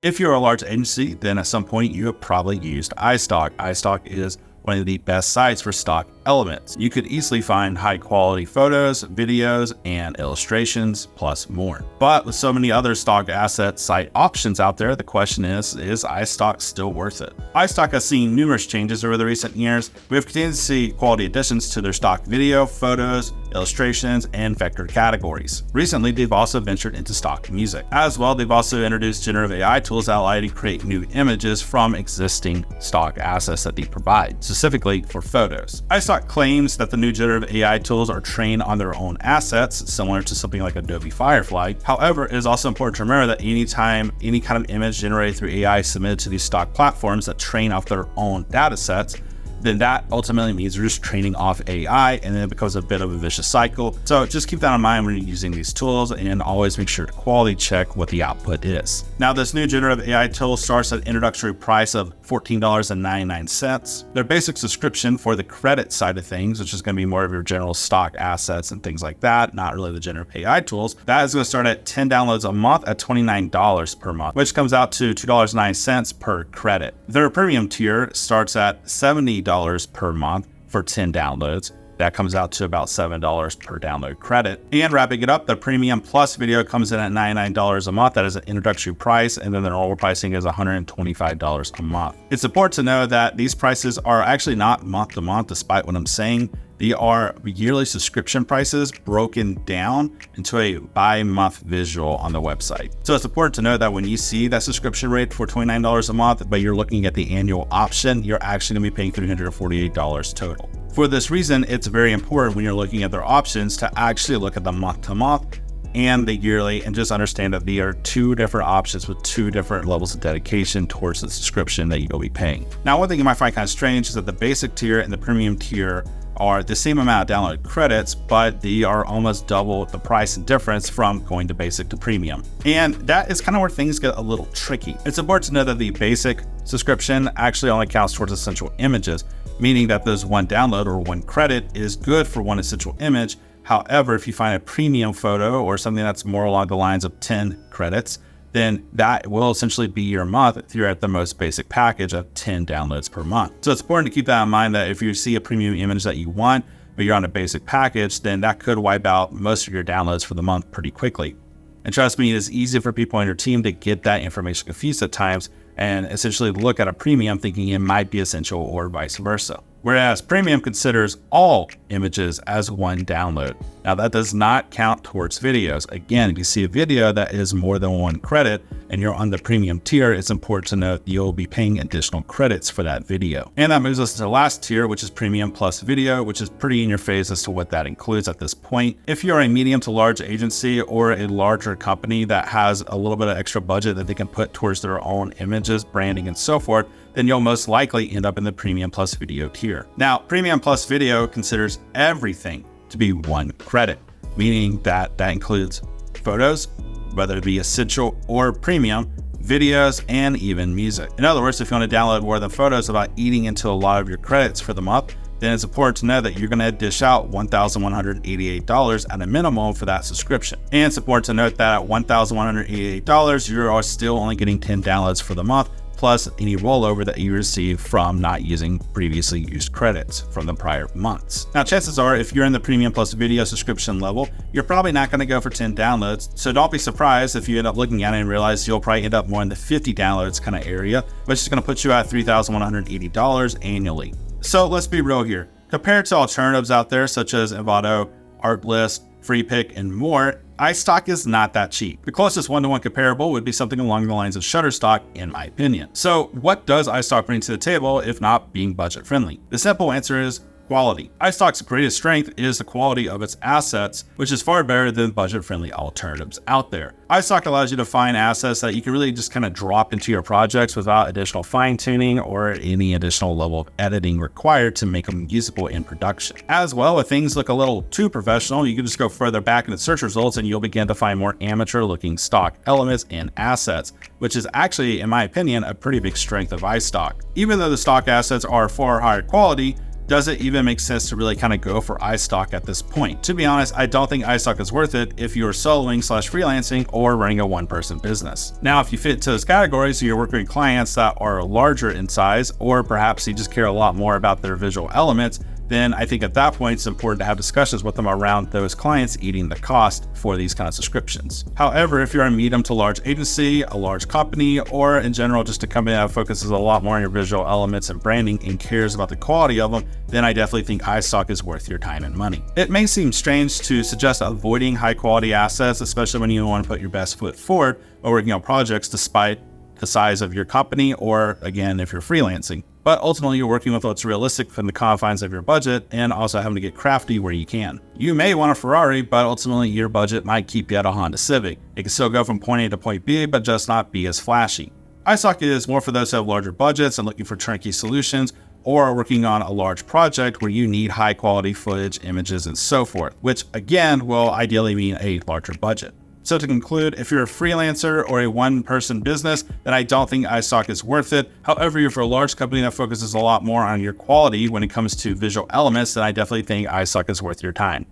If you're a large agency, then at some point you have probably used iStock. iStock is one of the best sites for stock elements. You could easily find high quality photos, videos, and illustrations, plus more. But with so many other stock asset site options out there, the question is iStock still worth it? iStock has seen numerous changes over the recent years. We have continued to see quality additions to their stock video, photos, illustrations, and vector categories. Recently, they've also ventured into stock music. As well, they've also introduced generative AI tools that allow you to create new images from existing stock assets that they provide, specifically for photos. iStock claims that the new generative AI tools are trained on their own assets, similar to something like Adobe Firefly. However, it is also important to remember that anytime any kind of image generated through AI is submitted to these stock platforms that train off their own data sets, then that ultimately means you're just training off AI, and then it becomes a bit of a vicious cycle. So just keep that in mind when you're using these tools, and always make sure to quality check what the output is. Now, this new generative AI tool starts at an introductory price of $14.99. Their basic subscription for the credit side of things, which is going to be more of your general stock assets and things like that, not really the generative AI tools, that is going to start at 10 downloads a month at $29 per month, which comes out to $2.09 per credit. Their premium tier starts at $70 per month for 10 downloads. That comes out to about $7 per download credit. And wrapping it up, the Premium Plus video comes in at $99 a month. That is an introductory price, and then the normal pricing is $125 a month. It's important to know that these prices are actually not month to month, despite what I'm saying. They are yearly subscription prices broken down into a by-month visual on the website. So it's important to know that when you see that subscription rate for $29 a month, but you're looking at the annual option, you're actually going to be paying $348 total. For this reason, it's very important when you're looking at their options to actually look at the month-to-month and the yearly, and just understand that they are two different options with two different levels of dedication towards the subscription that you'll be paying. Now, one thing you might find kind of strange is that the basic tier and the premium tier are the same amount of download credits, but they are almost double the price and difference from going to basic to premium. And that is kind of where things get a little tricky. It's important to know that the basic subscription actually only counts towards essential images, meaning that there's one download or one credit is good for one essential image. However, if you find a premium photo or something that's more along the lines of 10 credits, then that will essentially be your month if you're at the most basic package of 10 downloads per month. So it's important to keep that in mind, that if you see a premium image that you want, but you're on a basic package, then that could wipe out most of your downloads for the month pretty quickly. And trust me, it is easy for people on your team to get that information confused at times and essentially look at a premium thinking it might be essential or vice versa. Whereas premium considers all images as one download. Now, that does not count towards videos. Again, if you see a video that is more than one credit and you're on the premium tier, it's important to note you'll be paying additional credits for that video. And that moves us to the last tier, which is Premium Plus Video, which is pretty in your face as to what that includes at this point. If you're a medium to large agency or a larger company that has a little bit of extra budget that they can put towards their own images, branding, and so forth, then you'll most likely end up in the Premium Plus Video tier. Now, Premium Plus Video considers everything to be one credit, meaning that includes photos, whether it be essential or premium, videos, and even music. In other words, if you want to download more than photos without eating into a lot of your credits for the month, then it's important to know that you're going to dish out $1,188 at a minimum for that subscription. And it's important to note that at $1,188, you are still only getting 10 downloads for the month, plus any rollover that you receive from not using previously used credits from the prior months. Now, chances are, if you're in the Premium Plus Video subscription level, you're probably not going to go for 10 downloads. So don't be surprised if you end up looking at it and realize you'll probably end up more in the 50 downloads kind of area, which is going to put you at $3,180 annually. So let's be real here. Compared to alternatives out there such as Envato, Artlist, FreePic, and more, iStock is not that cheap. The closest one-to-one comparable would be something along the lines of Shutterstock, in my opinion. So what does iStock bring to the table if not being budget friendly? The simple answer is quality. iStock's greatest strength is the quality of its assets, which is far better than budget-friendly alternatives out there. iStock allows you to find assets that you can really just kind of drop into your projects without additional fine-tuning or any additional level of editing required to make them usable in production. As well, if things look a little too professional, you can just go further back in the search results and you'll begin to find more amateur-looking stock elements and assets, which is actually, in my opinion, a pretty big strength of iStock. Even though the stock assets are far higher quality, Does it even make sense to really kind of go for iStock at this point? To be honest, I don't think iStock is worth it if you're soloing/freelancing or running a one-person business. Now, if you fit into those categories, so you're working with clients that are larger in size, or perhaps you just care a lot more about their visual elements, then I think at that point, it's important to have discussions with them around those clients eating the cost for these kind of subscriptions. However, if you're a medium to large agency, a large company, or in general, just a company that focuses a lot more on your visual elements and branding and cares about the quality of them, then I definitely think iStock is worth your time and money. It may seem strange to suggest avoiding high quality assets, especially when you want to put your best foot forward or working on projects despite the size of your company, or again, if you're freelancing. But ultimately, you're working with what's realistic within the confines of your budget and also having to get crafty where you can. You may want a Ferrari, but ultimately your budget might keep you at a Honda Civic. It can still go from point A to point B, but just not be as flashy. iStock is more for those who have larger budgets and looking for turnkey solutions, or are working on a large project where you need high quality footage, images, and so forth, which again will ideally mean a larger budget. So to conclude, if you're a freelancer or a one-person business, then I don't think iStock is worth it. However, if you're a large company that focuses a lot more on your quality when it comes to visual elements, then I definitely think iStock is worth your time.